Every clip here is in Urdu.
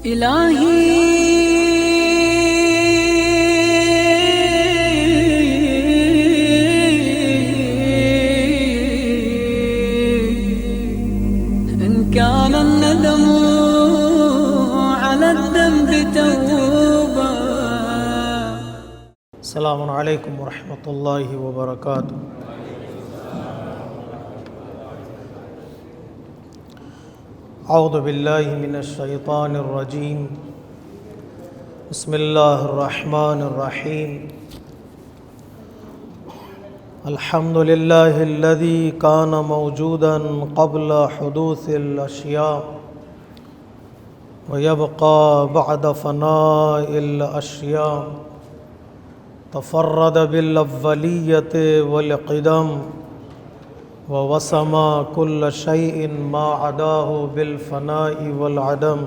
الہی إن كان الندم على الذنب توبة. السلام علیکم ورحمۃ اللہ وبرکاتہ۔ اعوذ باللہ من الشیطان الرجیم، بسم اللہ الرحمن الرحیم۔ الحمد للہ الذی کان موجودا قبل حدوث الاشیاء ویبقى بعد فناء الاشیاء، تفرد بالاولیۃ والقدم ووسم كل شيء ما عداه بالفناء والعدم،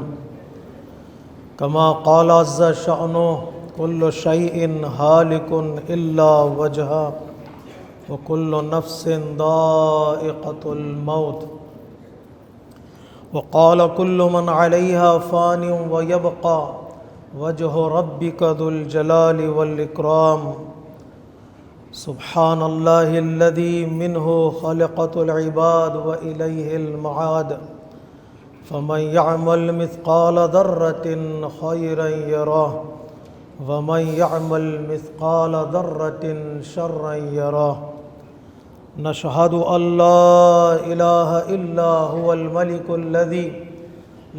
كما قال عز شأنه كل شيء هالك إلا وجهه وكل نفس ذائقة الموت، وقال كل من عليها فان ويبقى وجه ربك ذو الجلال والإكرام، سبحان اللہ الذی منہ خلقت العباد وإلیہ المعاد، فمن يعمل مثقال ذرة خيرا يره ومن يعمل مثقال ذرة شرا يره، نشهد أن لا إله إلا هو الملك الذي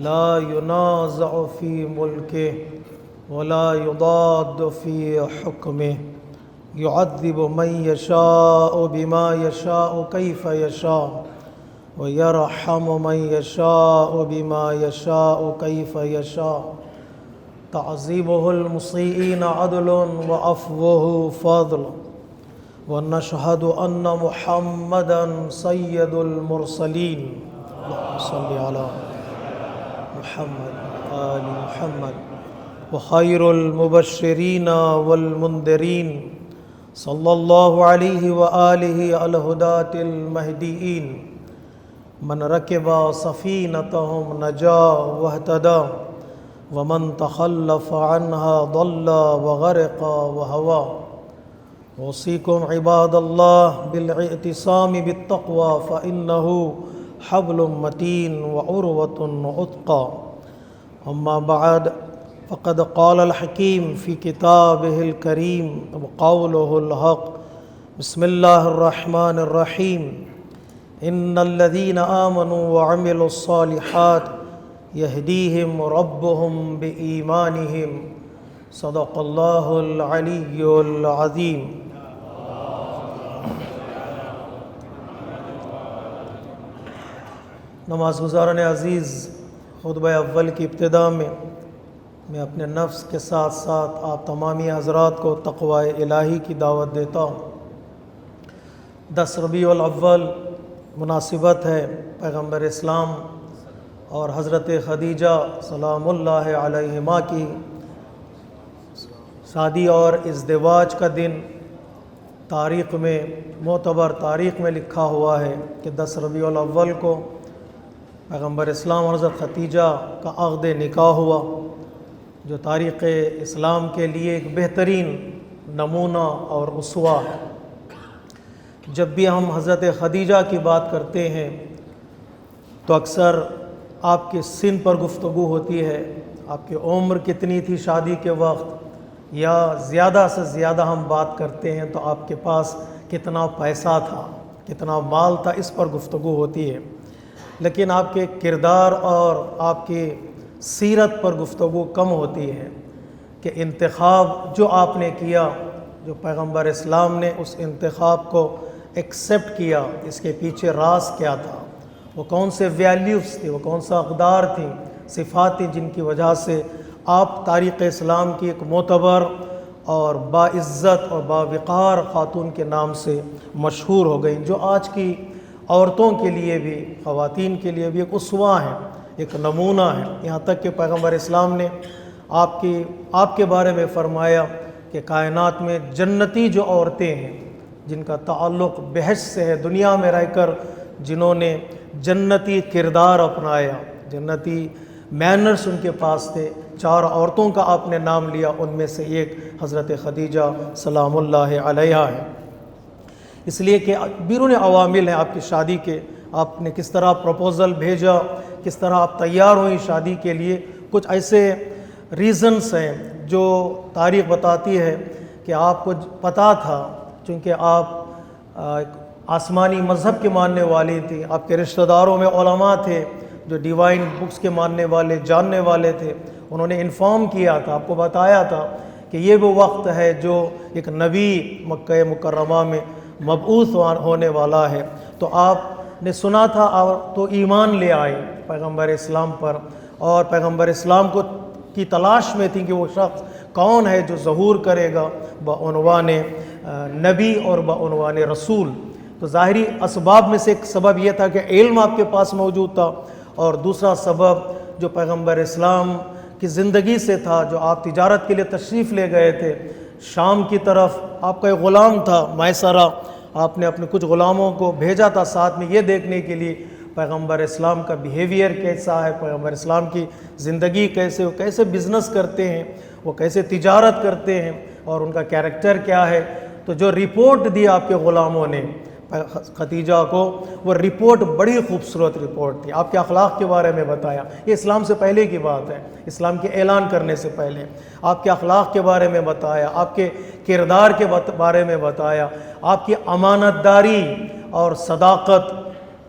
لا ينازع في ملكه ولا يضاد في حكمه، يعذب من يشاء بما يشاء كيف يشاء ويرحم من يشاء بما يشاء كيف يشاء، تعذيبه المسيئين عدل وعفوه فضل، ونشهد أن محمدا سيد المرسلين، اللهم صل على محمد آل محمد، وخير المبشرين والمنذرين صلی اللہ علیہ وآلہ الہداة المہدیین، من رکب سفینتہم نجا واہتدى ومن تخلف عنها ضل وغرق وہوى، اوصیکم عباد اللہ بالاعتصام بالتقوى فإنہ حبل متین وعروۃ عتقى، اما بعد فقد قال الحکیم فی کتابہ الکریم وقولہ الحق، بسم اللہ الرحمن الرحیم، ان الذین آمنوا وعملوا الصالحات یہدیہم ربہم بایمانہم، صدق اللہ العلی العظیم۔ نماز گزاران عزیز، خطبہ اول کی ابتدا میں اپنے نفس کے ساتھ ساتھ آپ تمامی حضرات کو تقوی الہی کی دعوت دیتا ہوں۔ 10 ربیع الاول مناسبت ہے پیغمبر اسلام اور حضرت خدیجہ سلام اللہ علیہما کی شادی اور ازدواج کا دن، تاریخ میں معتبر تاریخ میں لکھا ہوا ہے کہ 10 ربیع الاول کو پیغمبر اسلام اور حضرت خدیجہ کا عقد نکاح ہوا، جو تاریخ اسلام کے لیے ایک بہترین نمونہ اور اسوہ ہے۔ جب بھی ہم حضرت خدیجہ کی بات کرتے ہیں تو اکثر آپ کے سن پر گفتگو ہوتی ہے، آپ کی عمر کتنی تھی شادی کے وقت، یا زیادہ سے زیادہ ہم بات کرتے ہیں تو آپ کے پاس کتنا پیسہ تھا، کتنا مال تھا، اس پر گفتگو ہوتی ہے، لیکن آپ کے کردار اور آپ کی سیرت پر گفتگو کم ہوتی ہے کہ انتخاب جو آپ نے کیا، جو پیغمبر اسلام نے اس انتخاب کو ایکسیپٹ کیا، اس کے پیچھے راز کیا تھا، وہ کون سے ویلیوز تھے، وہ کون سا اقدار تھیں، صفات تھیں جن کی وجہ سے آپ تاریخ اسلام کی ایک معتبر اور باعزت اور باوقار خاتون کے نام سے مشہور ہو گئیں، جو آج کی عورتوں کے لیے بھی، خواتین کے لیے بھی ایک اسوہ ہیں، ایک نمونہ ہے۔ یہاں تک کہ پیغمبر اسلام نے آپ کے بارے میں فرمایا کہ کائنات میں جنتی جو عورتیں ہیں جن کا تعلق بہشت سے ہے، دنیا میں رہ کر جنہوں نے جنتی کردار اپنایا، جنتی مینرز ان کے پاس تھے۔ 4 عورتوں کا آپ نے نام لیا، ان میں سے ایک حضرت خدیجہ سلام اللہ علیہا ہے، اس لیے کہ بیرون عوامل ہیں آپ کی شادی کے، آپ نے کس طرح پروپوزل بھیجا، کس طرح آپ تیار ہوئیں شادی کے لیے، کچھ ایسے ریزنز ہیں جو تاریخ بتاتی ہے کہ آپ کو پتہ تھا، چونکہ آپ آسمانی مذہب کے ماننے والی تھی، آپ کے رشتہ داروں میں علماء تھے جو ڈیوائن بکس کے ماننے والے جاننے والے تھے، انہوں نے انفارم کیا تھا، آپ کو بتایا تھا کہ یہ وہ وقت ہے جو ایک نبی مکہ مکرمہ میں مبعوث ہونے والا ہے۔ تو آپ نے سنا تھا اور تو ایمان لے آئے پیغمبر اسلام پر، اور پیغمبر اسلام کی تلاش میں تھی کہ وہ شخص کون ہے جو ظہور کرے گا بعنوان نبی اور بعنوان رسول۔ تو ظاہری اسباب میں سے ایک سبب یہ تھا کہ علم آپ کے پاس موجود تھا، اور دوسرا سبب جو پیغمبر اسلام کی زندگی سے تھا، جو آپ تجارت کے لیے تشریف لے گئے تھے شام کی طرف، آپ کا ایک غلام تھا میسرہ، آپ نے اپنے کچھ غلاموں کو بھیجا تھا ساتھ میں یہ دیکھنے کے لیے پیغمبر اسلام کا بیہیویئر کیسا ہے، پیغمبر اسلام کی زندگی کیسے، وہ کیسے بزنس کرتے ہیں، وہ کیسے تجارت کرتے ہیں، اور ان کا کیریکٹر کیا ہے۔ تو جو رپورٹ دی آپ کے غلاموں نے خدیجہ کو، وہ رپورٹ بڑی خوبصورت رپورٹ تھی، آپ کے اخلاق کے بارے میں بتایا۔ یہ اسلام سے پہلے کی بات ہے، اسلام کے اعلان کرنے سے پہلے آپ کے اخلاق کے بارے میں بتایا، آپ کے کردار کے بارے میں بتایا، آپ کی امانت داری اور صداقت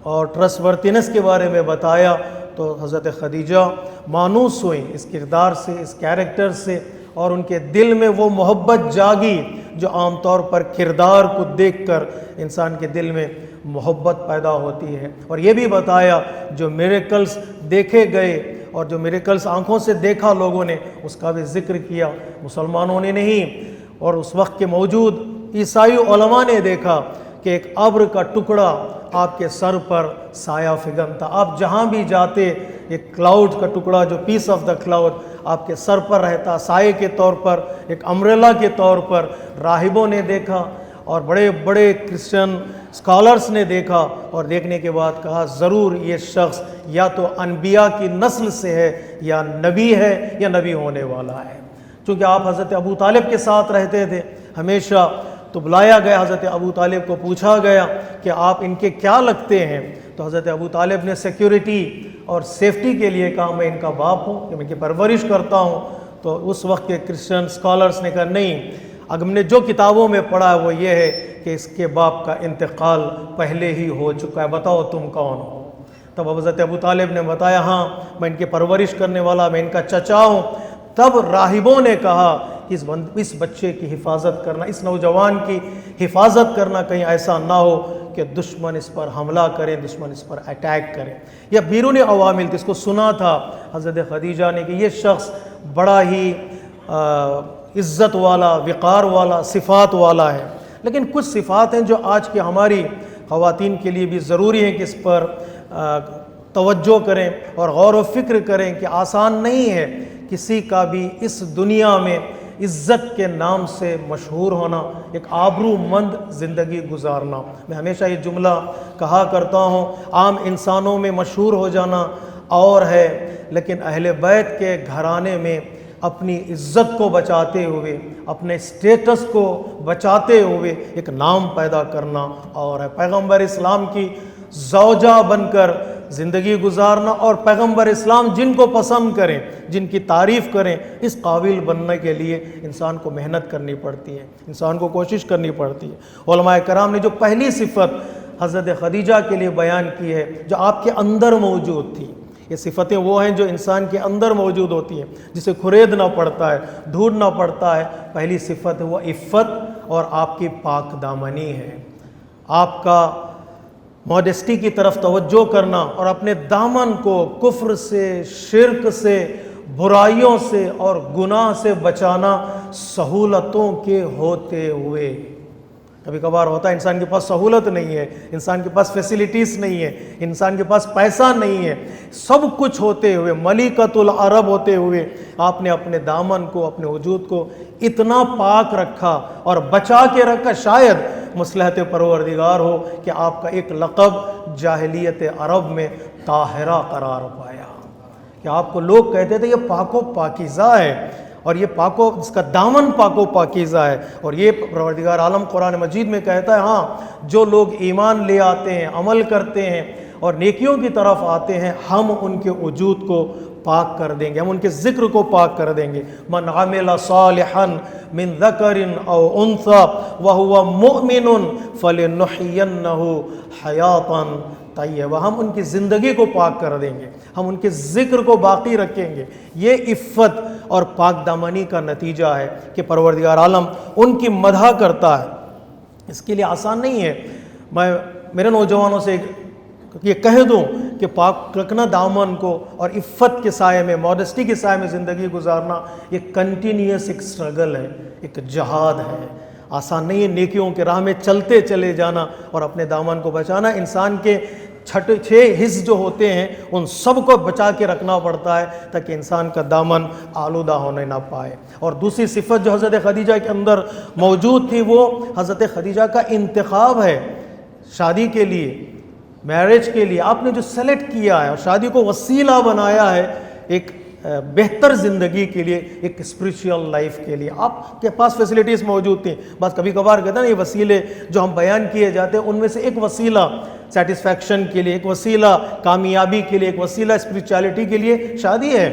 اور ٹرسٹ ورتھینس کے بارے میں بتایا۔ تو حضرت خدیجہ مانوس ہوئیں اس کردار سے، اس کیریکٹر سے، اور ان کے دل میں وہ محبت جاگی جو عام طور پر کردار کو دیکھ کر انسان کے دل میں محبت پیدا ہوتی ہے۔ اور یہ بھی بتایا جو میریکلز دیکھے گئے اور جو میریکلز آنکھوں سے دیکھا لوگوں نے، اس کا بھی ذکر کیا، مسلمانوں نے نہیں، اور اس وقت کے موجود عیسائی علماء نے دیکھا کہ ایک ابر کا ٹکڑا آپ کے سر پر سایہ فگن تھا، آپ جہاں بھی جاتے ایک کلاؤڈ کا ٹکڑا جو پیس آف دا کلاؤڈ آپ کے سر پر رہتا، سائے کے طور پر، ایک امبریلا کے طور پر۔ راہبوں نے دیکھا اور بڑے بڑے کرسچن اسکالرس نے دیکھا، اور دیکھنے کے بعد کہا ضرور یہ شخص یا تو انبیاء کی نسل سے ہے، یا نبی ہے، یا نبی ہونے والا ہے۔ چونکہ آپ حضرت ابو طالب کے ساتھ رہتے تھے ہمیشہ، تو بلایا گیا حضرت ابو طالب کو، پوچھا گیا کہ آپ ان کے کیا لگتے ہیں؟ تو حضرت ابو طالب نے سیکیورٹی اور سیفٹی کے لیے کہا میں ان کا باپ ہوں، کہ میں ان کی پرورش کرتا ہوں۔ تو اس وقت کے کرسچن اسکالرس نے کہا نہیں، اگر ہم نے جو کتابوں میں پڑھا ہے وہ یہ ہے کہ اس کے باپ کا انتقال پہلے ہی ہو چکا ہے، بتاؤ تم کون ہو؟ تب حضرت ابو طالب نے بتایا ہاں میں ان کی پرورش کرنے والا، میں ان کا چچا ہوں۔ تب راہبوں نے کہا کہ اس بچے کی حفاظت کرنا، اس نوجوان کی حفاظت کرنا، کہیں ایسا نہ ہو کہ دشمن اس پر حملہ کرے، دشمن اس پر اٹیک کرے۔ یا بیرونی عوامل تھے، اس کو سنا تھا حضرت خدیجہ نے کہ یہ شخص بڑا ہی عزت والا، وقار والا، صفات والا ہے، لیکن کچھ صفات ہیں جو آج کی ہماری خواتین کے لیے بھی ضروری ہیں کہ اس پر توجہ کریں اور غور و فکر کریں کہ آسان نہیں ہے کسی کا بھی اس دنیا میں عزت کے نام سے مشہور ہونا، ایک آبرو مند زندگی گزارنا۔ میں ہمیشہ یہ جملہ کہا کرتا ہوں، عام انسانوں میں مشہور ہو جانا اور ہے، لیکن اہل بیت کے گھرانے میں اپنی عزت کو بچاتے ہوئے، اپنے سٹیٹس کو بچاتے ہوئے ایک نام پیدا کرنا اور ہے۔ پیغمبر اسلام کی زوجہ بن کر زندگی گزارنا، اور پیغمبر اسلام جن کو پسند کریں، جن کی تعریف کریں، اس قابل بننے کے لیے انسان کو محنت کرنی پڑتی ہے، انسان کو کوشش کرنی پڑتی ہے۔ علماء کرام نے جو پہلی صفت حضرت خدیجہ کے لیے بیان کی ہے، جو آپ کے اندر موجود تھی، یہ صفتیں وہ ہیں جو انسان کے اندر موجود ہوتی ہیں، جسے کھریدنا پڑتا ہے، ڈھونڈنا پڑتا ہے۔ پہلی صفت ہے وہ عفت اور آپ کی پاک دامنی ہے، آپ کا موڈسٹی کی طرف توجہ کرنا اور اپنے دامن کو کفر سے، شرک سے، برائیوں سے اور گناہ سے بچانا، سہولتوں کے ہوتے ہوئے۔ کبھی کبھار ہوتا ہے انسان کے پاس سہولت نہیں ہے، انسان کے پاس فیسیلیٹیز نہیں ہے، انسان کے پاس پیسہ نہیں ہے، سب کچھ ہوتے ہوئے، ملکۃ العرب ہوتے ہوئے آپ نے اپنے دامن کو، اپنے وجود کو اتنا پاک رکھا اور بچا کے رکھا، شاید مصلحت پروردگار ہو کہ آپ کا ایک لقب جاہلیت عرب میں طاہرہ قرار پایا۔ کہ آپ کو لوگ کہتے تھے یہ پاک و پاکیزہ ہے، اور یہ اس کا دامن پاک و پاکیزہ ہے، اور یہ پروردگار عالم قرآن مجید میں کہتا ہے ہاں جو لوگ ایمان لے آتے ہیں، عمل کرتے ہیں اور نیکیوں کی طرف آتے ہیں، ہم ان کے وجود کو پاک کر دیں گے، ہم ان کے ذکر کو پاک کر دیں گے۔ من عمل صالحا من ذکر او انثی وہو مؤمن فلنحینہ حیاتا طیبہ، ہم ان کی زندگی کو پاک کر دیں گے، ہم ان کے ذکر کو باقی رکھیں گے۔ یہ عفت اور پاک دامنی کا نتیجہ ہے کہ پروردگار عالم ان کی مدح کرتا ہے۔ اس کے لیے آسان نہیں ہے۔ میں میرے نوجوانوں سے یہ کہہ دوں کہ پاک رکھنا دامن کو اور عفت کے سائے میں، ماڈسٹی کے سائے میں زندگی گزارنا یہ کنٹینیوس ایک سٹرگل ہے، ایک جہاد ہے، آسان نہیں ہے۔ نیکیوں کے راہ میں چلتے چلے جانا اور اپنے دامن کو بچانا، انسان کے چھ حص جو ہوتے ہیں ان سب کو بچا کے رکھنا پڑتا ہے تاکہ انسان کا دامن آلودہ ہونے نہ پائے۔ اور دوسری صفت جو حضرت خدیجہ کے اندر موجود تھی وہ حضرت خدیجہ کا انتخاب ہے شادی کے لیے، میرج کے لیے۔ آپ نے جو سلیکٹ کیا ہے اور شادی کو وسیلہ بنایا ہے ایک بہتر زندگی کے لیے، ایک اسپریچول لائف کے لیے۔ آپ کے پاس فیسلٹیز موجود تھیں، بس کبھی کبھار کہتے ہیں نا یہ وسیلے جو ہم بیان کیے جاتے ہیں ان میں سے ایک وسیلہ سیٹسفیکشن کے لیے، ایک وسیلہ کامیابی کے لیے، ایک وسیلہ اسپریچولیٹی کے لیے شادی ہے۔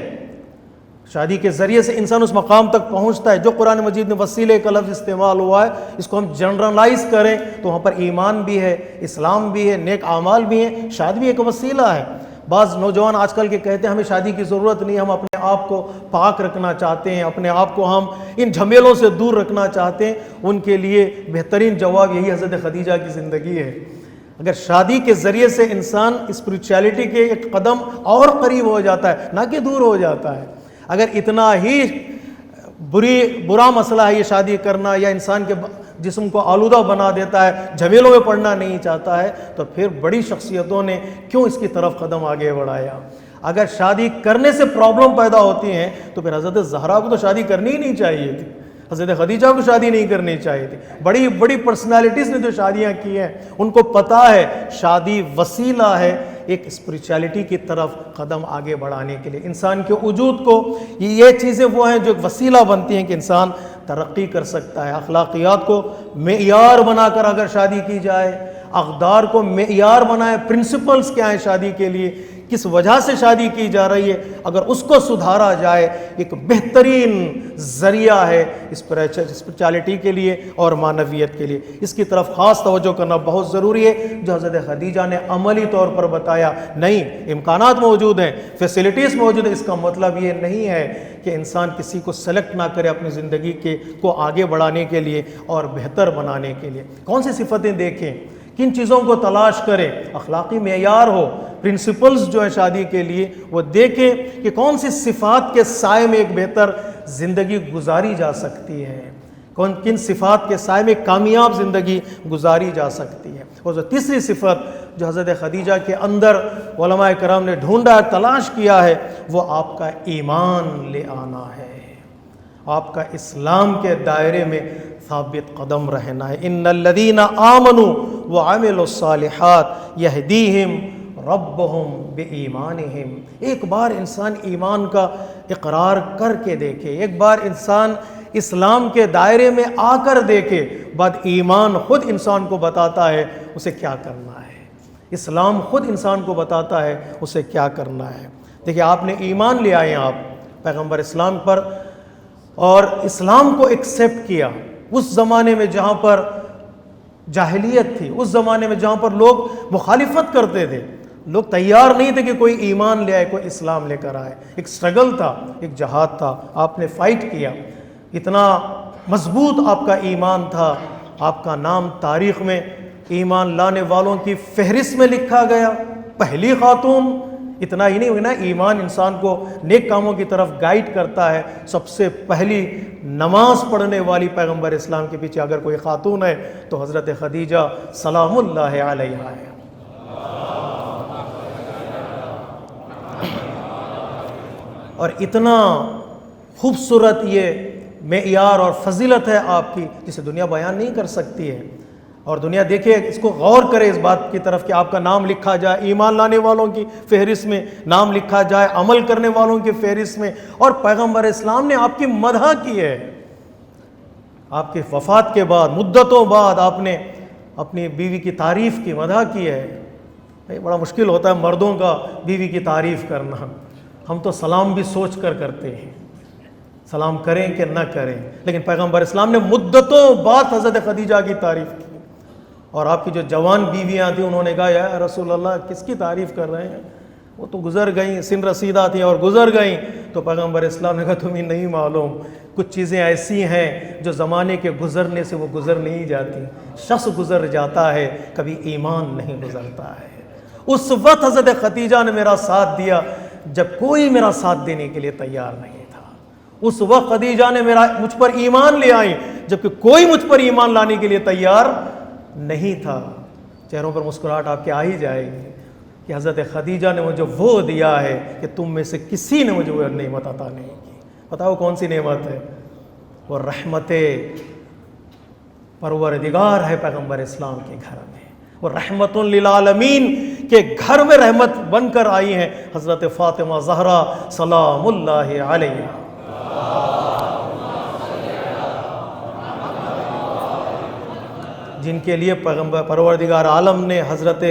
شادی کے ذریعے سے انسان اس مقام تک پہنچتا ہے جو قرآن مجید میں وسیلے کا لفظ استعمال ہوا ہے، اس کو ہم جنرلائز کریں تو وہاں پر ایمان بھی ہے، اسلام بھی ہے، نیک اعمال بھی ہیں، شادی بھی ایک وسیلہ ہے۔ بعض نوجوان آج کل کے کہتے ہیں ہمیں شادی کی ضرورت نہیں، ہم اپنے آپ کو پاک رکھنا چاہتے ہیں، اپنے آپ کو ہم ان جھمیلوں سے دور رکھنا چاہتے ہیں۔ ان کے لیے بہترین جواب یہی حضرت خدیجہ کی زندگی ہے۔ اگر شادی کے ذریعے سے انسان اسپریچولیٹی کے ایک قدم اور قریب ہو جاتا ہے، نہ کہ دور ہو جاتا ہے۔ اگر اتنا ہی برا مسئلہ ہے یہ شادی کرنا، یا انسان کے جسم کو آلودہ بنا دیتا ہے، جھمیلوں میں پڑنا نہیں چاہتا ہے، تو پھر بڑی شخصیتوں نے کیوں اس کی طرف قدم آگے بڑھایا؟ اگر شادی کرنے سے پرابلم پیدا ہوتی ہیں تو پھر حضرت زہرا کو تو شادی کرنی ہی نہیں چاہیے تھی، حضرت خدیجہ کو شادی نہیں کرنی چاہیے تھی۔ بڑی بڑی پرسنالٹیز نے جو شادیاں کی ہیں ان کو پتہ ہے شادی وسیلہ ہے ایک اسپریچولیٹی کی طرف قدم آگے بڑھانے کے لیے۔ انسان کے وجود کو یہ چیزیں وہ ہیں جو ایک وسیلہ بنتی ہیں کہ انسان ترقی کر سکتا ہے۔ اخلاقیات کو معیار بنا کر اگر شادی کی جائے، اقدار کو معیار بنائے، پرنسپلز کیا ہیں شادی کے لیے، کس وجہ سے شادی کی جا رہی ہے، اگر اس کو سدھارا جائے ایک بہترین ذریعہ ہے اسپریچولیٹی کے لیے اور معنویت کے لیے۔ اس کی طرف خاص توجہ کرنا بہت ضروری ہے جو حضرت خدیجہ نے عملی طور پر بتایا۔ نہیں، امکانات موجود ہیں، فیسلٹیز موجود ہیں، اس کا مطلب یہ نہیں ہے کہ انسان کسی کو سلیکٹ نہ کرے اپنی زندگی کو آگے بڑھانے کے لیے اور بہتر بنانے کے لیے۔ کون سی صفتیں دیکھیں، کن چیزوں کو تلاش کریں، اخلاقی معیار ہو، پرنسپلز جو ہیں شادی کے لیے وہ دیکھیں کہ کون سی صفات کے سائے میں ایک بہتر زندگی گزاری جا سکتی ہے، کن صفات کے سائے میں کامیاب زندگی گزاری جا سکتی ہے۔ اور جو تیسری صفت جو حضرت خدیجہ کے اندر علماء کرام نے ڈھونڈا، تلاش کیا ہے، وہ آپ کا ایمان لے آنا ہے، آپ کا اسلام کے دائرے میں ثابت قدم رہنا ہے۔ ان الذین آمنوا وعملوا الصالحات یہدیہم ربہم بایمانہم۔ ایک بار انسان ایمان کا اقرار کر کے دیکھے، ایک بار انسان اسلام کے دائرے میں آ کر دیکھے، بعد ایمان خود انسان کو بتاتا ہے اسے کیا کرنا ہے، اسلام خود انسان کو بتاتا ہے اسے کیا کرنا ہے۔ دیکھیں، آپ نے ایمان لے آئے آپ پیغمبر اسلام پر اور اسلام کو ایکسیپٹ کیا اس زمانے میں جہاں پر جاہلیت تھی، اس زمانے میں جہاں پر لوگ مخالفت کرتے تھے، لوگ تیار نہیں تھے کہ کوئی ایمان لے آئے، کوئی اسلام لے کر آئے۔ ایک سٹرگل تھا، ایک جہاد تھا، آپ نے فائٹ کیا، اتنا مضبوط آپ کا ایمان تھا، آپ کا نام تاریخ میں ایمان لانے والوں کی فہرست میں لکھا گیا، پہلی خاتون۔ اتنا ہی نہیں ہونا، ایمان انسان کو نیک کاموں کی طرف گائیڈ کرتا ہے۔ سب سے پہلی نماز پڑھنے والی پیغمبر اسلام کے پیچھے اگر کوئی خاتون ہے تو حضرت خدیجہ سلام اللہ علیہا ہے۔ اور اتنا خوبصورت یہ معیار اور فضیلت ہے آپ کی جسے دنیا بیان نہیں کر سکتی ہے۔ اور دنیا دیکھے، اس کو غور کرے اس بات کی طرف کہ آپ کا نام لکھا جائے ایمان لانے والوں کی فہرست میں، نام لکھا جائے عمل کرنے والوں کی فہرست میں، اور پیغمبر اسلام نے آپ کی مدح کی ہے. آپ کے وفات کے بعد مدتوں بعد آپ نے اپنی بیوی کی تعریف کی، مدح کی ہے. بڑا مشکل ہوتا ہے مردوں کا بیوی کی تعریف کرنا. ہم تو سلام بھی سوچ کر کرتے ہیں، سلام کریں کہ نہ کریں، لیکن پیغمبر اسلام نے مدتوں بعد حضرت خدیجہ کی تعریف کی. اور آپ کی جو جوان بیویاں تھیں انہوں نے کہا یا رسول اللہ کس کی تعریف کر رہے ہیں، وہ تو گزر گئیں، سن رسیدہ تھیں اور گزر گئیں. تو پیغمبر اسلام نے کہا تمہیں نہیں معلوم، کچھ چیزیں ایسی ہیں جو زمانے کے گزرنے سے وہ گزر نہیں جاتی. شخص گزر جاتا ہے، کبھی ایمان نہیں گزرتا ہے. اس وقت حضرت خدیجہ نے میرا ساتھ دیا جب کوئی میرا ساتھ دینے کے لیے تیار نہیں تھا. اس وقت خدیجہ نے مجھ پر ایمان لے آئی جبکہ کوئی مجھ پر ایمان لانے کے لیے تیار نہیں تھا. چہروں پر مسکراہٹ آپ کے آ ہی جائے گی کہ حضرت خدیجہ نے مجھے وہ دیا ہے کہ تم میں سے کسی نے مجھے وہ نعمت عطا نہیں کی. بتاؤ کون سی نعمت ہے؟ وہ رحمت پروردگار ہے پیغمبر اسلام کے گھر میں. وہ رحمت للعالمین کے گھر میں رحمت بن کر آئی ہیں حضرت فاطمہ زہرا سلام اللہ علیہا. جن کے لیے پیغمبر پروردگار عالم نے حضرت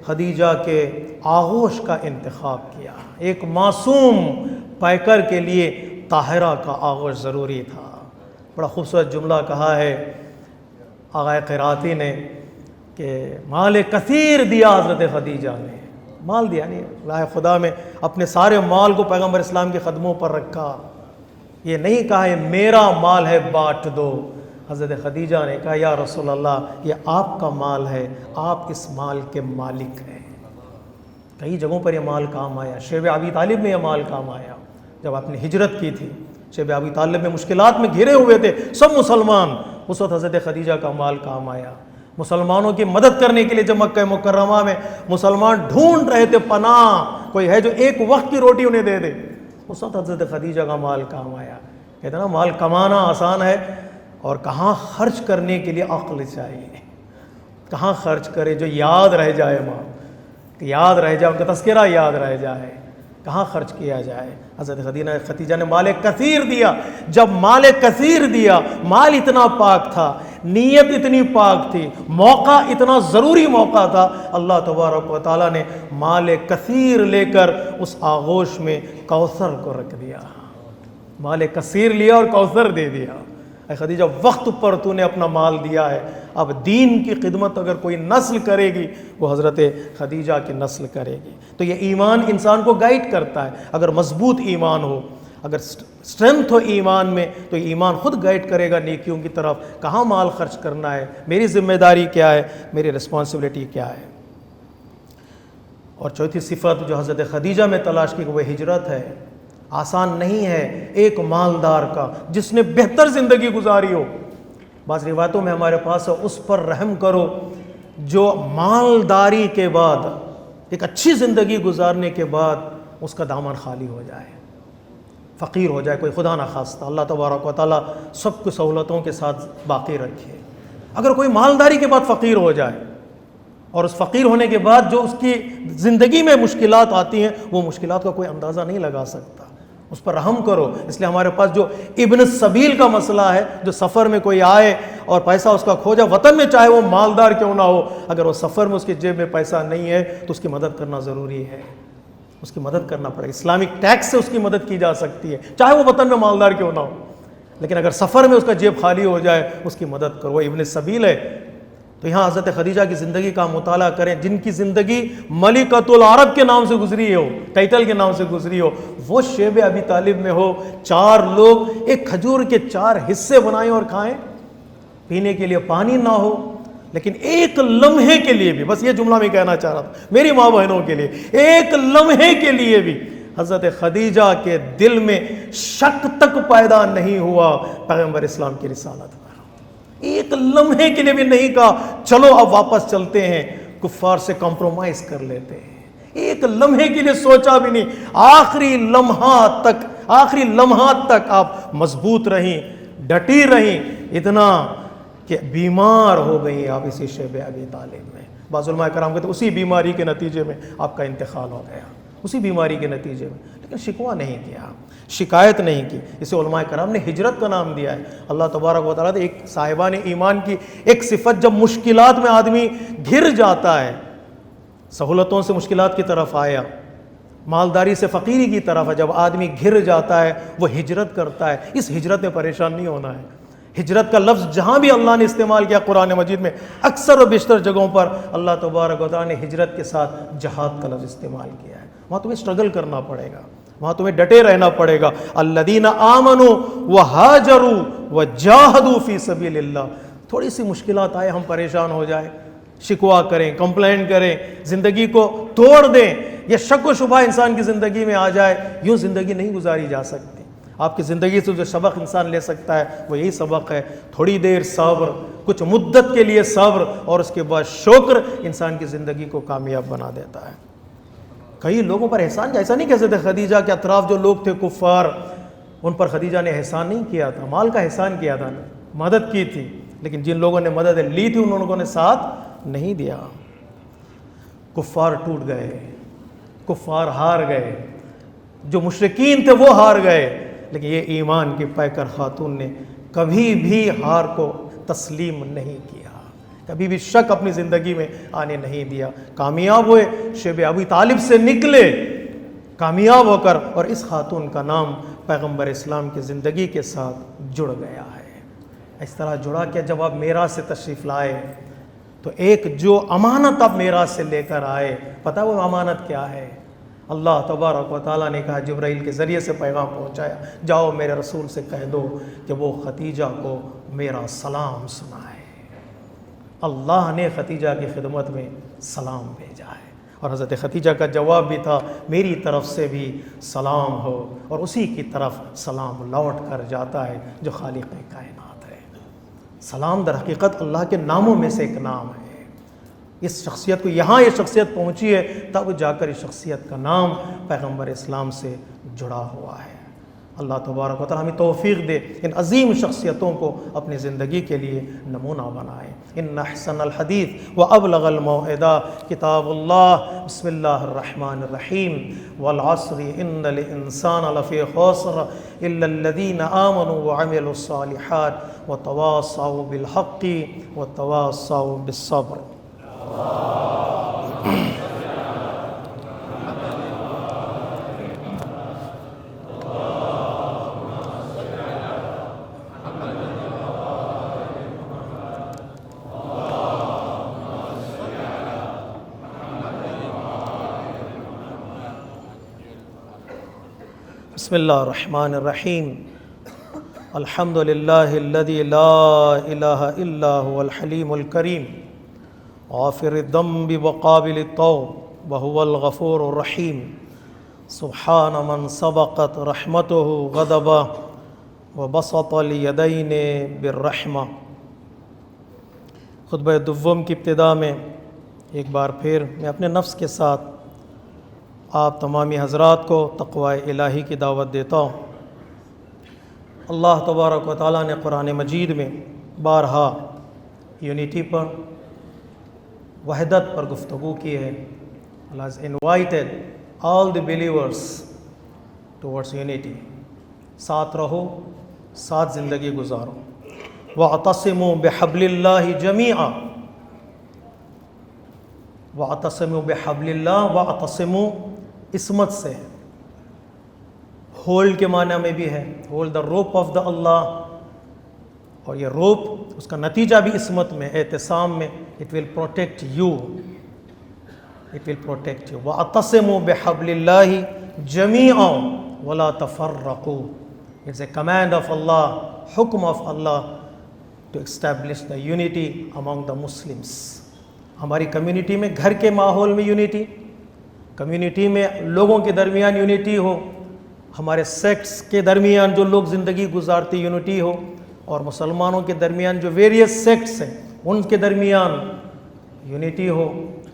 خدیجہ کے آغوش کا انتخاب کیا. ایک معصوم پیکر کے لیے طاہرہ کا آغوش ضروری تھا. بڑا خوبصورت جملہ کہا ہے آغا قراتی نے کہ مال کثیر دیا حضرت خدیجہ نے. مال دیا نہیں، راہ خدا میں اپنے سارے مال کو پیغمبر اسلام کے قدموں پر رکھا. یہ نہیں کہا یہ میرا مال ہے بانٹ دو. حضرت خدیجہ نے کہا یا رسول اللہ یہ آپ کا مال ہے، آپ اس مال کے مالک ہیں. کئی جگہوں پر یہ مال کام آیا. شیب ابی طالب میں یہ مال کام آیا جب آپ نے ہجرت کی تھی. شیب ابی طالب میں مشکلات میں گھرے ہوئے تھے سب مسلمان، اس وقت حضرت خدیجہ کا مال کام آیا. مسلمانوں کی مدد کرنے کے لیے جب مکہ مکرمہ میں مسلمان ڈھونڈ رہے تھے پناہ، کوئی ہے جو ایک وقت کی روٹی انہیں دے دے، اس وقت حضرت خدیجہ کا مال کام آیا. کہتے ہیں نا مال کمانا آسان ہے اور کہاں خرچ کرنے کے لیے عقل چاہیے. کہاں خرچ کرے جو یاد رہ جائے، مال یاد رہ جائے، ان کا تذکرہ یاد رہ جائے، کہاں خرچ کیا جائے. حضرت خدیجہ نے مال کثیر دیا. جب مال کثیر دیا، مال اتنا پاک تھا، نیت اتنی پاک تھی، موقع اتنا ضروری موقع تھا، اللہ تبارک و تعالیٰ نے مال کثیر لے کر اس آغوش میں کوثر کو رکھ دیا. مال کثیر لیا اور کوثر دے دیا. اے خدیجہ وقت پر تو نے اپنا مال دیا ہے، اب دین کی خدمت اگر کوئی نسل کرے گی وہ حضرت خدیجہ کی نسل کرے گی. تو یہ ایمان انسان کو گائیڈ کرتا ہے. اگر مضبوط ایمان ہو، اگر اسٹرینتھ ہو ایمان میں، تو یہ ایمان خود گائیڈ کرے گا نیکیوں کی طرف. کہاں مال خرچ کرنا ہے، میری ذمہ داری کیا ہے، میری رسپانسبلٹی کیا ہے. اور چوتھی صفت جو حضرت خدیجہ میں تلاش کی وہ ہجرت ہے. آسان نہیں ہے ایک مالدار کا جس نے بہتر زندگی گزاری ہو. بعض روایتوں میں ہمارے پاس ہے اس پر رحم کرو جو مالداری کے بعد ایک اچھی زندگی گزارنے کے بعد اس کا دامن خالی ہو جائے، فقیر ہو جائے. کوئی خدا نہ خواستہ، اللہ تبارک و تعالیٰ سب کو سہولتوں کے ساتھ باقی رکھے. اگر کوئی مالداری کے بعد فقیر ہو جائے اور اس فقیر ہونے کے بعد جو اس کی زندگی میں مشکلات آتی ہیں وہ مشکلات کا کوئی اندازہ نہیں لگا سکتا. اس پر رحم کرو. اس لیے ہمارے پاس جو ابن السبیل کا مسئلہ ہے، جو سفر میں کوئی آئے اور پیسہ اس کا کھو جائے، وطن میں چاہے وہ مالدار کیوں نہ ہو، اگر وہ سفر میں اس کی جیب میں پیسہ نہیں ہے تو اس کی مدد کرنا ضروری ہے. اس کی مدد کرنا پڑے. اسلامک ٹیکس سے اس کی مدد کی جا سکتی ہے چاہے وہ وطن میں مالدار کیوں نہ ہو. لیکن اگر سفر میں اس کا جیب خالی ہو جائے اس کی مدد کرو. وہ ابن السبیل ہے. تو یہاں حضرت خدیجہ کی زندگی کا مطالعہ کریں، جن کی زندگی ملکۃ العرب کے نام سے گزری ہو، ٹائٹل کے نام سے گزری ہو. وہ شیب ابی طالب میں ہو، 4 لوگ ایک کھجور کے 4 حصے بنائیں اور کھائیں، پینے کے لیے پانی نہ ہو، لیکن ایک لمحے کے لیے بھی، بس یہ جملہ میں کہنا چاہ رہا تھا میری ماں بہنوں کے لیے، ایک لمحے کے لیے بھی حضرت خدیجہ کے دل میں شک تک پیدا نہیں ہوا پیغمبر اسلام کی رسالت. ایک لمحے کے لیے بھی نہیں کہا چلو اب واپس چلتے ہیں، کفار سے کمپرومائز کر لیتے ہیں. ایک لمحے کے لیے سوچا بھی نہیں. آخری لمحات تک آپ مضبوط رہیں، ڈٹی رہیں، اتنا کہ بیمار ہو گئی آپ اسی شیب ابی طالب میں. بعض علماء کرام کہتے ہیں اسی بیماری کے نتیجے میں آپ کا انتقال ہو گیا, اسی بیماری کے نتیجے میں. لیکن شکوہ نہیں کیا, شکایت نہیں کی. اسے علماء کرام نے ہجرت کا نام دیا ہے. اللہ تبارک و تعالیٰ نے ایک صاحبان ایمان کی ایک صفت, جب مشکلات میں آدمی گھر جاتا ہے, سہولتوں سے مشکلات کی طرف آیا, مالداری سے فقیری کی طرف ہے, جب آدمی گھر جاتا ہے وہ ہجرت کرتا ہے. اس ہجرت میں پریشان نہیں ہونا ہے. ہجرت کا لفظ جہاں بھی اللہ نے استعمال کیا قرآن مجید میں, اکثر و بیشتر جگہوں پر اللہ تبارک و تعالیٰ نے ہجرت کے ساتھ جہاد کا لفظ استعمال کیا ہے. وہاں تمہیں اسٹرگل کرنا پڑے گا, وہاں تمہیں ڈٹے رہنا پڑے گا. الذین آمنوا وہاجروا وجاہدوا فی سبیل اللہ. تھوڑی سی مشکلات آئے ہم پریشان ہو جائیں, شکوہ کریں, کمپلین کریں, زندگی کو توڑ دیں, یہ شک و شبہ انسان کی زندگی میں آ جائے, یوں زندگی نہیں گزاری جا سکتی. آپ کی زندگی سے جو سبق انسان لے سکتا ہے وہ یہی سبق ہے, تھوڑی دیر صبر, کچھ مدت کے لیے صبر, اور اس کے بعد شکر انسان کی زندگی کو کامیاب بنا دیتا ہے. کئی لوگوں پر احسان, ایسا نہیں کہہ سکتے خدیجہ کے اطراف جو لوگ تھے کفار, ان پر خدیجہ نے احسان نہیں کیا تھا, مال کا احسان کیا تھا, مدد کی تھی, لیکن جن لوگوں نے مدد لی تھی ان لوگوں نے ساتھ نہیں دیا. کفار ٹوٹ گئے, کفار ہار گئے, جو مشرکین تھے وہ ہار گئے, لیکن یہ ایمان کی پیکر خاتون نے کبھی بھی ہار کو تسلیم نہیں کیا, کبھی بھی شک اپنی زندگی میں آنے نہیں دیا. کامیاب ہوئے, شیب ابی طالب سے نکلے کامیاب ہو کر, اور اس خاتون کا نام پیغمبر اسلام کی زندگی کے ساتھ جڑ گیا ہے. اس طرح جڑا کہ جب آپ معراج سے تشریف لائے تو ایک جو امانت آپ معراج سے لے کر آئے, پتہ وہ امانت کیا ہے؟ اللہ تبارک و تعالیٰ نے کہا, جبرائیل کے ذریعے سے پیغام پہنچایا, جاؤ میرے رسول سے کہہ دو کہ وہ خدیجہ کو میرا سلام سنائے. اللہ نے خدیجہ کی خدمت میں سلام بھیجا ہے, اور حضرت خدیجہ کا جواب بھی تھا, میری طرف سے بھی سلام ہو, اور اسی کی طرف سلام لوٹ کر جاتا ہے جو خالق کائنات ہے. سلام در حقیقت اللہ کے ناموں میں سے ایک نام ہے. اس شخصیت کو یہاں یہ شخصیت پہنچی ہے, تب جا کر اس شخصیت کا نام پیغمبر اسلام سے جڑا ہوا ہے. اللہ تبارک و تعالیٰ ہمیں توفیق دے ان عظیم شخصیتوں کو اپنی زندگی کے لیے نمونہ بنائے. ان احسن الحدیث و ابلغ الموعظہ کتاب اللہ. بسم اللہ الرحمن الرحیم. والعصر ان الانسان لفی خسر الا الذین آمنوا وعملوا الصالحات وتواصوا بالحق وتواصوا بالصبر. بسم اللہ الرحمن الرحیم. الحمد للہ الذی لا الہ الا هو الحلیم الکریم غافر الذنب وقابل التوب وهو الغفور الرحیم. سبحان من سبقت رحمته غضبا وبسط الیدین بالرحمہ. خطبہ دوم کی ابتدا میں ایک بار پھر میں اپنے نفس کے ساتھ آپ تمامی حضرات کو تقوی الہی کی دعوت دیتا ہوں. اللہ تبارک و تعالیٰ نے قرآن مجید میں بارہا یونٹی پر, وحدت پر گفتگو کی ہے. Allah has invited all the believers towards unity. ساتھ رہو, ساتھ زندگی گزارو. وَاعْتَصِمُوا بِحَبْلِ اللَّهِ جَمِيعًا. وَاعْتَصِمُوا بِحَبْلِ اللَّهِ. وَاعْتَصِمُوا عصمت سے, ہولڈ کے معنی میں بھی ہے, ہولڈ دا روپ آف دا اللہ, اور یہ روپ اس کا نتیجہ بھی عصمت میں, اعتصام میں. It will protect you, it will protect you. وَاعْتَصِمُوا بِحَبْلِ اللَّهِ جَمِيعًا وَلَا تَفَرَّقُوا. It's a command of Allah, حکم of Allah to establish the unity among the Muslims. ہماری کمیونٹی میں, گھر کے ماحول میں یونٹی, کمیونٹی میں لوگوں کے درمیان یونٹی ہو, ہمارے سیکٹس کے درمیان جو لوگ زندگی گزارتے یونٹی ہو, اور مسلمانوں کے درمیان جو ویریس سیکٹس ہیں ان کے درمیان یونٹی ہو,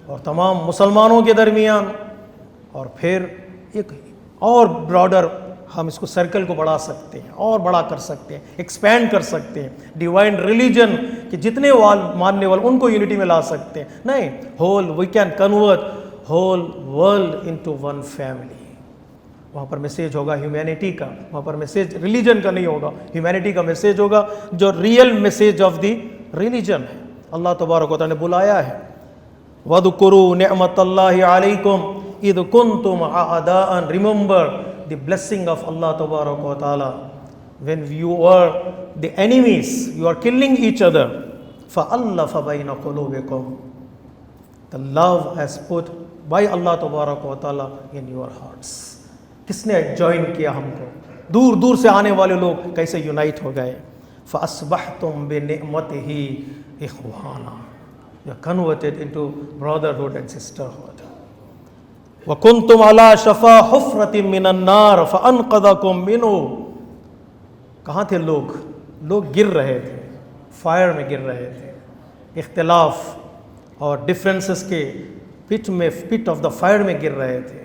اور تمام مسلمانوں کے درمیان, اور پھر ایک اور براڈر ہم اس کو سرکل کو بڑھا سکتے ہیں اور بڑا کر سکتے ہیں, ایکسپینڈ کر سکتے ہیں. ڈیوائن ریلیجن کہ جتنے ماننے والے ان کو یونٹی میں لا سکتے ہیں. نہیں, we can convert whole world into one family. وہاں پر میسیج ہوگا ہیومینٹی کا, وہاں پر میسیج ریلیجن کا نہیں ہوگا, ہیومینٹی کا میسیج ہوگا جو real message of the religion ہے. اللہ تبارک و تعالیٰ نے بلایا ہے, وَاذْكُرُوا نِعْمَةَ اللَّهِ عَلَيْكُمْ إِذْ كُنْتُمْ أَعْدَاءً. Remember the blessing of Allah Tabarak wa Ta'ala when you were the enemies, you are killing each other. فَأَلَّفَ بَيْنَ قُلُوبِكُمْ. The love has put by Allah Tabarak wa Ta'ala in your hearts. کس نے جوائن کیا ہم کو؟ دور دور سے آنے والے لوگ کیسے یونائٹ ہو گئے. فَأَصْبَحْتُمْ بِنِعْمَتِهِ إِخْوَانًا. You are converted into brotherhood and sisterhood. وَكُنْتُمْ عَلَى شَفَا حُفْرَةٍ مِّنَ النَّارِ فَأَنْقَذَكُمْ مِنْهُ. کہاں تھے لوگ؟ لوگ گر رہے تھے, فائر میں گر رہے تھے. اختلاف اور ڈفرینسز کے پٹ آف دا فائر میں گر رہے تھے.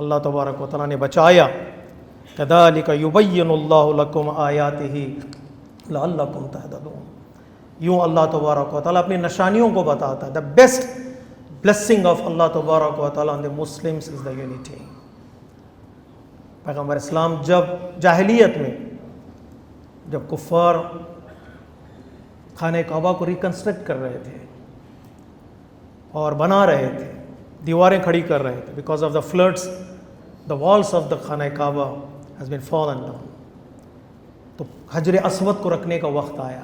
اللہ تبارک و تعالیٰ نے بچایا. كَذَلِكَ يُبَيِّنُ اللَّهُ لَكُمْ آيَاتِهِ لَعَلَّكُمْ تَهْتَدُونَ. یوں اللہ تبارک و تعالیٰ اپنی نشانیوں کو بتاتا ہے. دا بیسٹ بلیسنگ آف اللہ تبارک و تعالیٰ on the Muslims is the unity. پیغمبر اسلام جب جاہلیت میں جب کفار خانہ کعبہ کو ریکنسٹرکٹ کر رہے تھے اور بنا رہے تھے, دیواریں کھڑی کر رہے تھے, because of the floods the walls of the Khana Kaaba has been fallen down, تو حجر اسود کو رکھنے کا وقت آیا.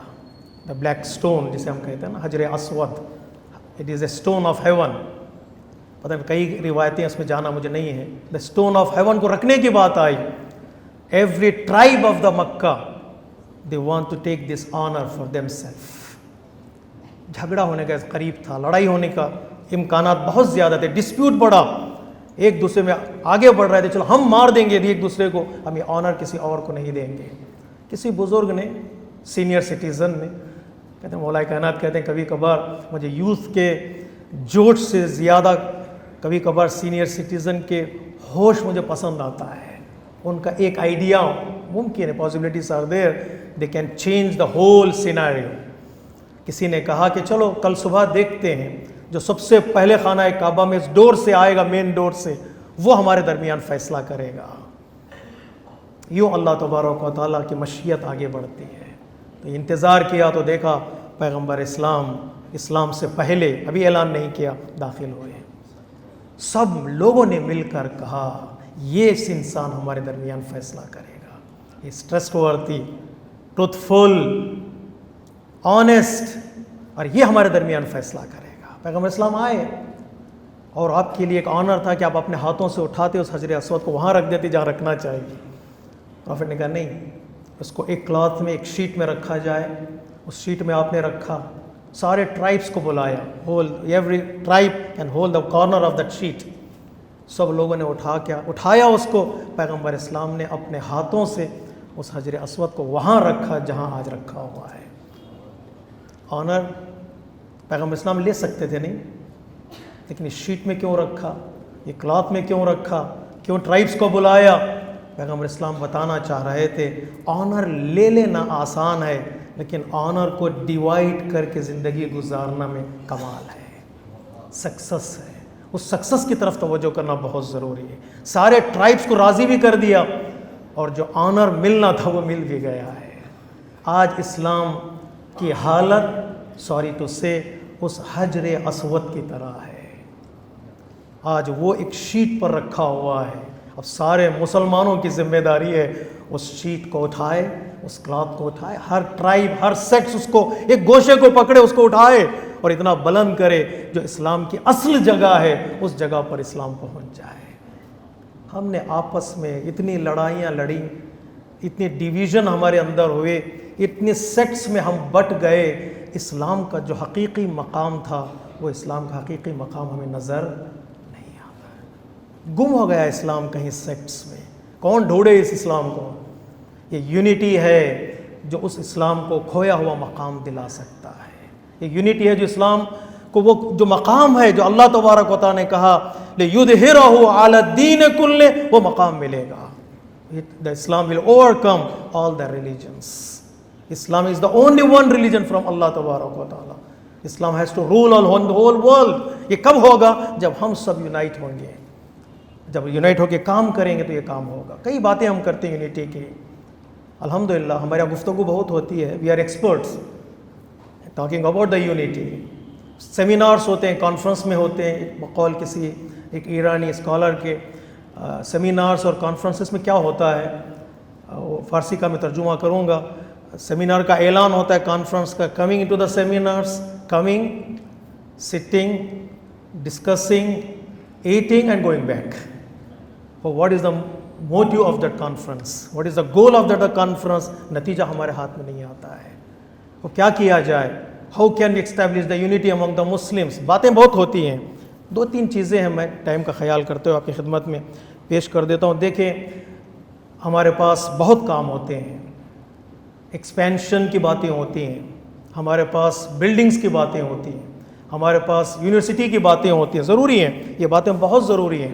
دا بلیک اسٹون جسے ہم کہتے ہیں نا, حجر اسود, it is a stone of heaven. پتہ نہیں کئی روایتیں اس میں جانا مجھے نہیں ہے. دا اسٹون آف ہیون کو رکھنے کی بات آئی. Every tribe of the Mecca they want to take this honour for themself. جھگڑا ہونے کا قریب تھا, لڑائی ہونے کا امکانات بہت زیادہ تھے, ڈسپیوٹ بڑا, ایک دوسرے میں آگے بڑھ رہے تھے, چلو ہم مار دیں گے ایک دوسرے کو, ہم یہ آنر کسی اور کو نہیں دیں گے. کسی بزرگ نے, سینئر سٹیزن نے, کہتے ہیں مولا کائنات کہتے ہیں کبھی کبھار مجھے یوتھ کے جوش سے زیادہ کبھی کبھار سینئر سٹیزن کے ہوش مجھے پسند آتا ہے. ان کا ایک آئیڈیا ممکن ہے, possibilities are there, they can change the whole scenario. کسی نے کہا کہ چلو کل صبح دیکھتے ہیں, جو سب سے پہلے خانہ کعبہ میں اس ڈور سے آئے گا, مین ڈور سے, وہ ہمارے درمیان فیصلہ کرے گا. یوں اللہ تبارک و تعالیٰ کی مشیت آگے بڑھتی ہے. تو انتظار کیا تو دیکھا پیغمبر اسلام سے پہلے, ابھی اعلان نہیں کیا, داخل ہوئے. سب لوگوں نے مل کر کہا یہ انسان ہمارے درمیان فیصلہ کرے گا. اس ٹرسٹ ورتھی, ٹروتھ فل, آنیسٹ, اور یہ ہمارے درمیان فیصلہ کرے گا. پیغمبر اسلام آئے اور آپ کے لیے ایک آنر تھا کہ آپ اپنے ہاتھوں سے اٹھاتے اس حجر اسود کو وہاں رکھ دیتے جہاں رکھنا چاہیے. پروفیٹ نے کہا نہیں, اس کو ایک کلاتھ میں, ایک شیٹ میں رکھا جائے. اس شیٹ میں آپ نے رکھا, سارے ٹرائبس کو بلایا, every tribe can hold the corner of that sheet. سب لوگوں نے اٹھایا اس کو. پیغمبر اسلام نے اپنے ہاتھوں سے اس حجر اسود کو وہاں رکھا جہاں آج رکھا ہوا ہے. آنر پیغمبر اسلام لے سکتے تھے نہیں, لیکن اس شیٹ میں کیوں رکھا, یہ کلاتھ میں کیوں رکھا, کیوں ٹرائبس کو بلایا؟ پیغمبر اسلام بتانا چاہ رہے تھے آنر لے لینا آسان ہے, لیکن آنر کو ڈیوائڈ کر کے زندگی گزارنا میں کمال ہے, سکسس ہے. اس سکسس کی طرف توجہ کرنا بہت ضروری ہے. سارے ٹرائبس کو راضی بھی کر دیا, اور جو آنر ملنا تھا وہ مل بھی گیا ہے. آج اسلام کی حالت سوری ٹو سے اس حجر اسود کی طرح ہے. آج وہ ایک شیٹ پر رکھا ہوا ہے. اب سارے مسلمانوں کی ذمہ داری ہے اس شیٹ کو اٹھائے, اس کلاتھ کو اٹھائے, ہر ٹرائب, ہر سیکس اس کو ایک گوشے کو پکڑے, اس کو اٹھائے اور اتنا بلند کرے جو اسلام کی اصل جگہ ہے اس جگہ پر اسلام پہنچ جائے. ہم نے آپس میں اتنی لڑائیاں لڑی, اتنی ڈیویژن ہمارے اندر ہوئے, اتنے سیکٹس میں ہم بٹ گئے. اسلام کا جو حقیقی مقام تھا وہ اسلام کا حقیقی مقام ہمیں نظر نہیں آتا. گم ہو گیا اسلام کہیں سیکٹس میں. کون ڈھونڈے اس اسلام کو؟ یہ یونٹی ہے جو اس اسلام کو کھویا ہوا مقام دلا سکتا ہے. یہ یونٹی ہے جو اسلام کو وہ جو مقام ہے جو اللہ تبارک و تعالیٰ نے کہا لِیُظْہِرَهُ عَلَى الدِّینِ کُلِّهِ, وہ مقام ملے گا. The Islam will overcome all the religions. Islam is the only one religion from Allah Tabarak wa Ta'ala. Islam has to rule on the whole world. یہ کب ہوگا؟ جب ہم سب یونائٹ ہوں گے. جب یونائٹ ہو کے کام کریں گے تو یہ کام ہوگا. کئی باتیں ہم کرتے ہیں یونٹی کی. الحمدللہ ہمارے یہاں گفتگو بہت ہوتی ہے. We are experts talking about the unity. Seminars ہوتے ہیں, کانفرنس میں ہوتے ہیں. بقول کسی ایک ایرانی اسکالر کے سیمینارس اور کانفرنسز میں کیا ہوتا ہے, وہ فارسی کا میں ترجمہ کروں گا. سیمینار کا اعلان ہوتا ہے, کانفرنس کا, coming into the seminars, coming, sitting, discussing, eating and going back. What is the motive of that conference, what is the goal of that conference. نتیجہ ہمارے ہاتھ میں نہیں آتا ہے. وہ کیا کیا جائے, how can we establish the unity among the Muslims. باتیں بہت ہوتی ہیں. 2-3 چیزیں ہیں میں ٹائم کا خیال کرتے ہوئے آپ کی خدمت میں پیش کر دیتا ہوں. دیکھیں ہمارے پاس بہت کام ہوتے ہیں. ایکسپینشن کی باتیں ہوتی ہیں, ہمارے پاس بلڈنگز کی باتیں ہوتی ہیں, ہمارے پاس یونیورسٹی کی باتیں ہوتی ہیں. ضروری ہیں, یہ باتیں بہت ضروری ہیں.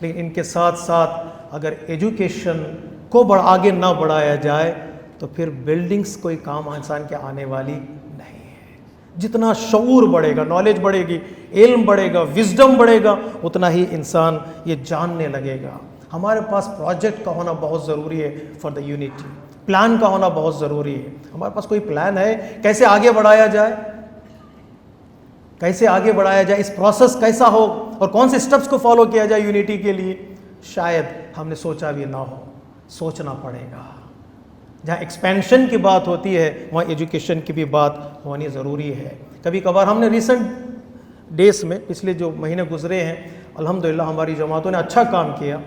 لیکن ان کے ساتھ ساتھ اگر ایجوکیشن کو آگے نہ بڑھایا جائے تو پھر بلڈنگز کوئی کام انسان کے آنے والی نہیں ہے. جتنا شعور بڑھے گا, نالج بڑھے گی, علم بڑھے گا, وزڈم بڑھے گا, اتنا ہی انسان یہ جاننے لگے گا. ہمارے پاس پروجیکٹ کا ہونا بہت ضروری ہے فار دا یونٹی. پلان کا ہونا بہت ضروری ہے. ہمارے پاس کوئی پلان ہے کیسے آگے بڑھایا جائے, کیسے آگے بڑھایا جائے, اس پروسیس کیسا ہو اور کون سے سٹیپس کو فالو کیا جائے یونٹی کے لیے, شاید ہم نے سوچا بھی نہ ہو. سوچنا پڑے گا. جہاں ایکسپینشن کی بات ہوتی ہے وہاں ایجوکیشن کی بھی بات ہونی ضروری ہے. کبھی کبھار ہم نے ریسنٹ ڈیز میں, پچھلے جو مہینے گزرے ہیں, الحمدللہ ہماری جماعتوں نے اچھا کام کیا.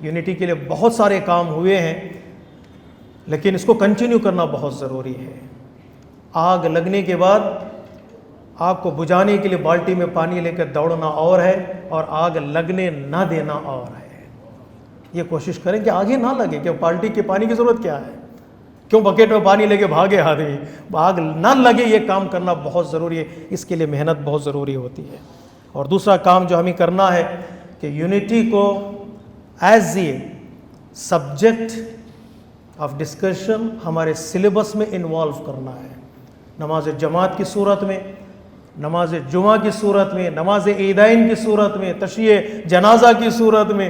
یونٹی کے لیے بہت سارے کام ہوئے ہیں, لیکن اس کو کنٹینیو کرنا بہت ضروری ہے. آگ لگنے کے بعد آگ کو بجھانے کے لیے بالٹی میں پانی لے کر دوڑنا اور ہے, اور آگ لگنے نہ دینا اور ہے. یہ کوشش کریں کہ آگے نہ لگے. کہ بالٹی کے پانی کی ضرورت کیا ہے, کیوں بکیٹ میں پانی لے کے بھاگے آدمی. آگ نہ لگے, یہ کام کرنا بہت ضروری ہے. اس کے لیے محنت بہت ضروری ہوتی ہے. اور دوسرا کام جو ہمیں کرنا ہے کہ یونٹی کو as a subject of discussion ہمارے سلیبس میں انوالو کرنا ہے. نماز جماعت کی صورت میں, نماز جمعہ کی صورت میں, نماز عیدین کی صورت میں, تشیع جنازہ کی صورت میں,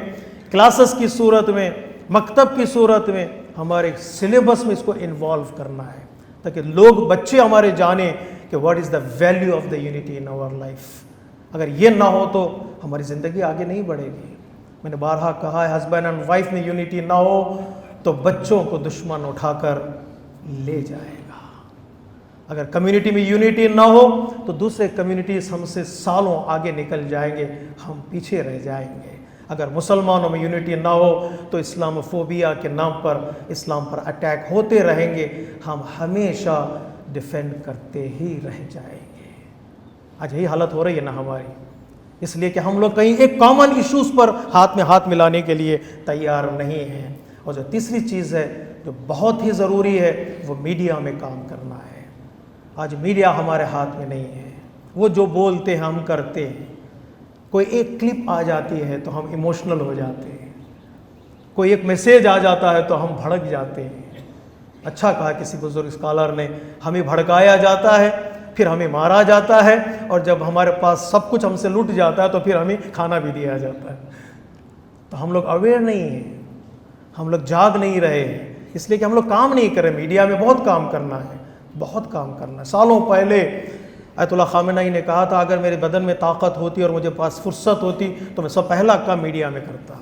کلاسز کی صورت میں, مکتب کی صورت میں, ہمارے سلیبس میں اس کو انوالو کرنا ہے, تاکہ لوگ, بچے ہمارے جانیں کہ what is the value of the unity in our life. اگر یہ نہ ہو تو ہماری زندگی آگے نہیں بڑھے گی. میں نے بارہا کہا ہے, ہسبینڈ اینڈ وائف میں یونٹی نہ ہو تو بچوں کو دشمن اٹھا کر لے جائے گا. اگر کمیونٹی میں یونٹی نہ ہو تو دوسرے کمیونٹیز ہم سے سالوں آگے نکل جائیں گے, ہم پیچھے رہ جائیں گے. اگر مسلمانوں میں یونٹی نہ ہو تو اسلام فوبیا کے نام پر اسلام پر اٹیک ہوتے رہیں گے, ہم ہمیشہ ڈیفینڈ کرتے ہی رہ جائیں گے. آج یہی حالت ہو رہی ہے نا ہماری, اس لیے کہ ہم لوگ کہیں ایک کامن ایشوز پر ہاتھ میں ہاتھ ملانے کے لیے تیار نہیں ہیں. اور جو تیسری چیز ہے جو بہت ہی ضروری ہے وہ میڈیا میں کام کرنا ہے. آج میڈیا ہمارے ہاتھ میں نہیں ہے. وہ جو بولتے ہیں ہم کرتے ہیں. کوئی ایک کلپ آ جاتی ہے تو ہم ایموشنل ہو جاتے ہیں, کوئی ایک میسیج آ جاتا ہے تو ہم بھڑک جاتے ہیں. اچھا کہا کسی بزرگ اسکالر نے, ہمیں بھڑکایا جاتا ہے, پھر ہمیں مارا جاتا ہے, اور جب ہمارے پاس سب کچھ ہم سے لٹ جاتا ہے تو پھر ہمیں کھانا بھی دیا جاتا ہے. تو ہم لوگ اویئر نہیں ہیں, ہم لوگ جاگ نہیں رہے ہیں, اس لیے کہ ہم لوگ کام نہیں کر رہے. میڈیا میں بہت کام کرنا ہے, بہت کام کرنا ہے. سالوں پہلے آیت اللہ خامنہئی نے کہا تھا, اگر میرے بدن میں طاقت ہوتی اور مجھے پاس فرصت ہوتی تو میں سب پہلا کام میڈیا میں کرتا.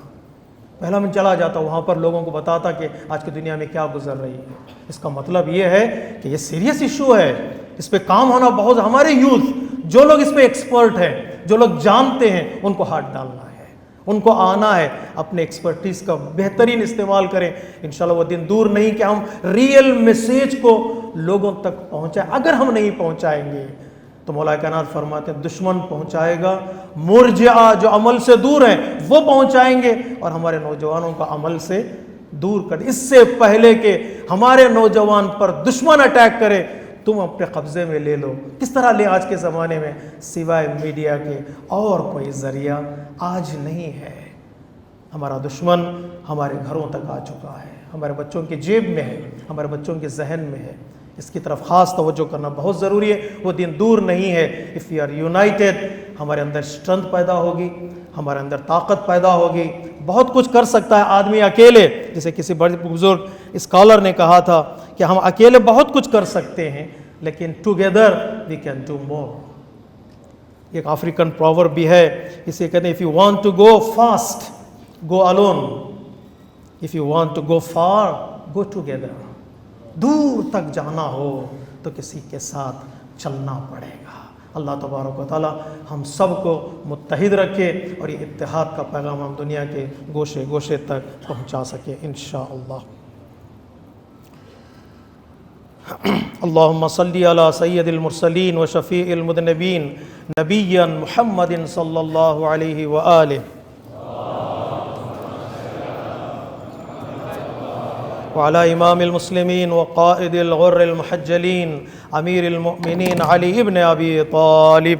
پہلا میں چلا جاتا, وہاں پر لوگوں کو بتاتا کہ آج کی دنیا میں کیا گزر رہی ہے. اس کا مطلب یہ ہے کہ یہ سیریس ایشو ہے, اس پہ کام ہونا بہت. ہمارے یوتھ جو لوگ اس پہ ایکسپرٹ ہیں, جو لوگ جانتے ہیں, ان کو ہاتھ ڈالنا ہے, ان کو آنا ہے, اپنے ایکسپرٹیز کا بہترین استعمال کریں. انشاءاللہ وہ دن دور نہیں کہ ہم ریئل میسیج کو لوگوں تک پہنچائیں. اگر ہم نہیں پہنچائیں گے تو مولا کائنات فرماتے ہیں دشمن پہنچائے گا, مرجعہ جو عمل سے دور ہیں وہ پہنچائیں گے, اور ہمارے نوجوانوں کا عمل سے دور کر. اس سے پہلے کہ ہمارے نوجوان پر دشمن اٹیک کرے, تم اپنے قبضے میں لے لو. کس طرح لیں آج کے زمانے میں, سوائے میڈیا کے اور کوئی ذریعہ آج نہیں ہے. ہمارا دشمن ہمارے گھروں تک آ چکا ہے، ہمارے بچوں کی جیب میں ہے، ہمارے بچوں کے ذہن میں ہے۔ اس کی طرف خاص توجہ کرنا بہت ضروری ہے۔ وہ دن دور نہیں ہے۔ اف وی آر یونائٹیڈ، ہمارے اندر اسٹرنتھ پیدا ہوگی، ہمارے اندر طاقت پیدا ہوگی۔ بہت کچھ کر سکتا ہے آدمی اکیلے، جسے کسی بڑے بزرگ اسکالر نے کہا تھا کہ ہم اکیلے بہت کچھ کر سکتے ہیں، لیکن together we can do more. ایک افریقن پروورب بھی ہے، اسے کہتے ہیں if you want to go fast go alone, if you want to go far go together۔ دور تک جانا ہو تو کسی کے ساتھ چلنا پڑے گا۔ اللہ تبارک و تعالی ہم سب کو متحد رکھے اور یہ اتحاد کا پیغام ہم دنیا کے گوشے گوشے تک پہنچا سکے انشاءاللہ۔ اللہم صلی علی سید المرسلین و شفیع المذنبین نبیا محمد صلی اللہ علیہ وآلہ وعلى امام المسلمين وقائد الغر المحجلين امير المؤمنين علي بن ابي طالب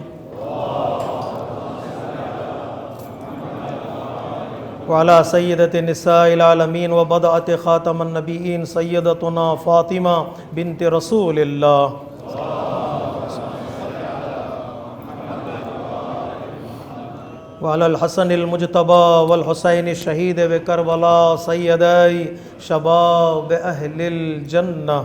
وعلى سيدة نساء العالمين وبضعة خاتم النبيين سيدتنا فاطمة بنت رسول الله وعلى الحسن المجتبى والحسين الشهيد بكربلاء سيدي شباب أهل الجنة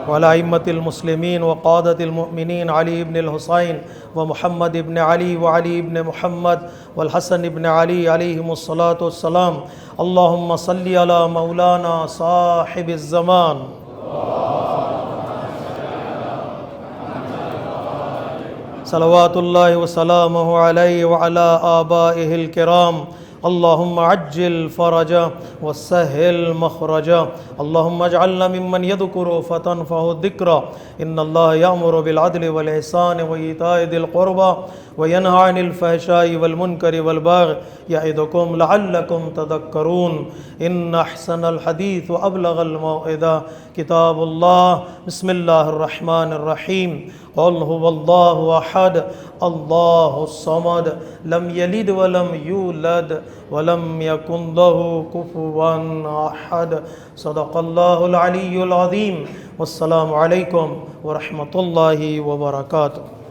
وعلى أئمة المسلمين وقادة المؤمنين علي بن الحسين ومحمد بن علي وعلي بن محمد والحسن بن علي عليهم الصلاة والسلام۔ اللهم صل على مولانا صاحب الزمان صلوات اللہ وسلامہ علیہ وعلی آبائہ الکرام۔ اللہم عجل فرجہ وسہل مخرجہ۔ اللہم اجعلنا ممن یذکر فتنفع الذکر۔ ان اللہ یأمر بالعدل والإحسان وإیتاء ذی القربى وینہی عن الفحشاء والمنکر والبغی یعظکم لعلکم تذکرون۔ ان احسن الحدیث وابلغ الموعظہ کتاب اللہ۔ بسم اللہ الرحمن الرحیم۔ قل هو اللہ احد اللہ الصمد لم یلد ولم یولد ولم یکن له کفوا احد۔ صدق اللہ العلی العظیم۔ والسلام علیکم ورحمۃ اللہ وبرکاتہ۔